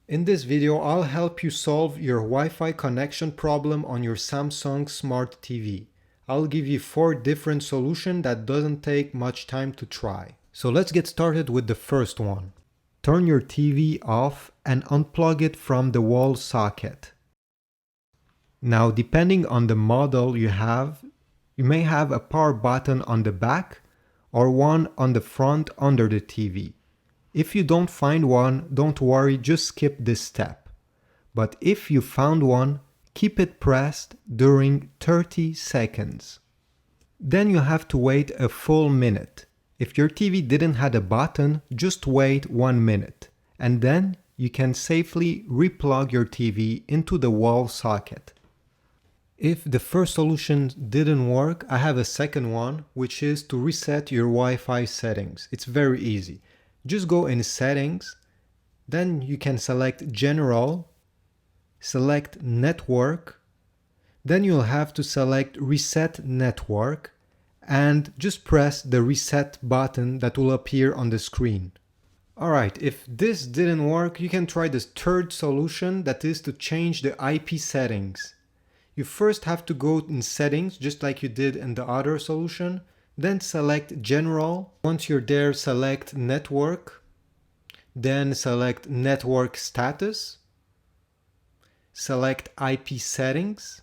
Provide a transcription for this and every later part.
In this video, I'll help you solve your Wi-Fi connection problem on your Samsung Smart TV. I'll give you 4 different solutions that doesn't take much time to try. So let's get started with the first one. Turn your TV off and unplug it from the wall socket. Now, depending on the model you have, you may have a power button on the back or one on the front under the TV. If you don't find one, don't worry, just skip this step. But if you found one, keep it pressed during 30 seconds. Then you have to wait a full minute. If your TV didn't have a button, just wait 1 minute. And then you can safely replug your TV into the wall socket. If the first solution didn't work, I have a second one, which is to reset your Wi-Fi settings. It's very easy. Just go in Settings, then you can select General, select Network, then you'll have to select Reset Network, and just press the Reset button that will appear on the screen. Alright, if this didn't work, you can try this third solution, that is to change the IP settings. You first have to go in Settings, just like you did in the other solution, then select General. Once you're there, select Network, then select Network Status, select IP Settings,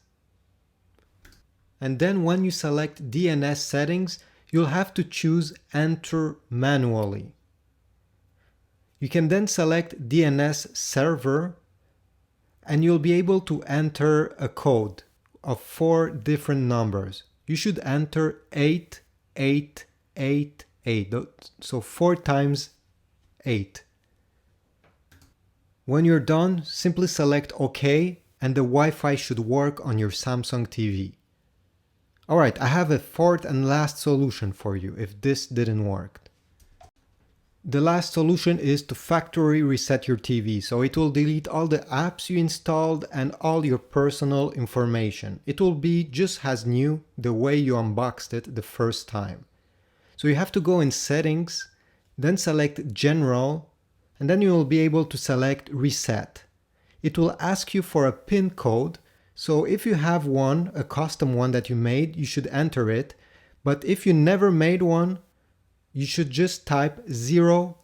and then when you select DNS Settings, you'll have to choose Enter manually. You can then select DNS Server, and you'll be able to enter a code of 4 different numbers. You should enter 8888, so 4 times 8. When you're done, simply select OK, and the Wi-Fi should work on your Samsung TV. Alright, I have a fourth and last solution for you if this didn't work. The last solution is to factory reset your TV, so it will delete all the apps you installed and all your personal information. It will be just as new the way you unboxed it the first time. So you have to go in Settings, then select General, and then you will be able to select Reset. It will ask you for a PIN code, so if you have one, a custom one that you made, you should enter it, but if you never made one, you should just type 0000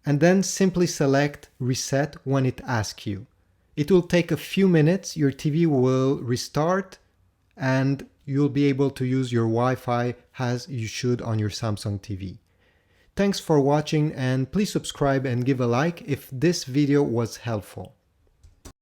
and then simply select Reset when it asks you. It will take a few minutes, your TV will restart, and you'll be able to use your Wi-Fi as you should on your Samsung TV. Thanks for watching, and please subscribe and give a like if this video was helpful.